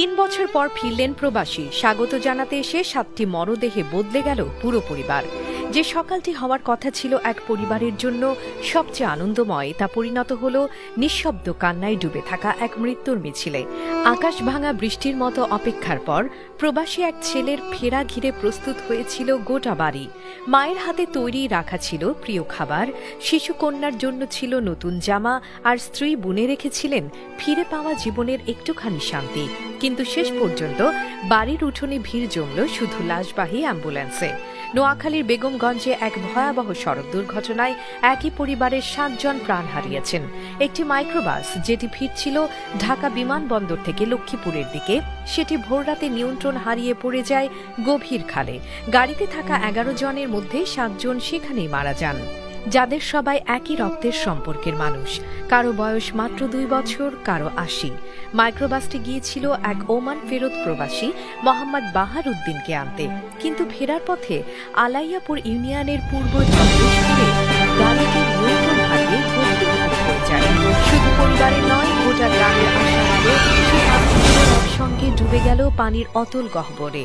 ৩ বছর পর ফিরলেন প্রবাসী। স্বাগত জানাতে এসে ৭টি মরদেহে বদলে গেল পুরো পরিবার। যে সকালটি হওয়ার কথা ছিল এক পরিবারের জন্য সবচেয়ে আনন্দময়, তা পরিণত হল নিঃশব্দ কান্নায় ডুবে থাকা এক মৃত্যুর মিছিলে। আকাশ ভাঙা বৃষ্টির মতো অপেক্ষার পর প্রবাসী এক ছেলের ফেরা ঘিরে প্রস্তুত হয়েছিল গোটা বাড়ি। মায়ের হাতে তৈরি রাখা ছিল প্রিয় খাবার, শিশুকন্যার জন্য ছিল নতুন জামা, আর স্ত্রী বুনে রেখেছিলেন ফিরে পাওয়া জীবনের একটুখানি শান্তি। কিন্তু শেষ পর্যন্ত বাড়ির উঠোনে ভিড় জমল শুধু লাশবাহী অ্যাম্বুলেন্সে। নোয়াখালীর বেগমগঞ্জে এক ভয়াবহ সড়ক দুর্ঘটনায় একই পরিবারের ৭ জন প্রাণ হারিয়েছেন। একটি মাইক্রোবাস যেটি ফিরছিল ঢাকা বিমানবন্দর থেকে লক্ষ্মীপুরের দিকে, সেটি ভোররাতে নিয়ন্ত্রণ হারিয়ে পড়ে যায় গভীর খালে। গাড়িতে থাকা ১১ জনের মধ্যে ৭ জন সেখানেই মারা যান, যাদের সবাই একই রক্তের সম্পর্কের মানুষ। কারো বয়স মাত্র ২ বছর, কারো ৮০। মাইক্রোবাসটি গিয়েছিল এক ওমান ফেরত প্রবাসী মোহাম্মদ বাহার উদ্দিনকে আনতে, কিন্তু ফেরার পথে আলাইয়াপুর ইউনিয়নের পূর্ব জলেশ্বরে গাড়িটি নিয়ন্ত্রণ হারিয়ে গভীর খাদে পড়ে যায়। শুধু পরিবারের নয়, গোটা গ্রামের আশার আলো একসঙ্গে ডুবে গেল পানির অতল গহ্বরে।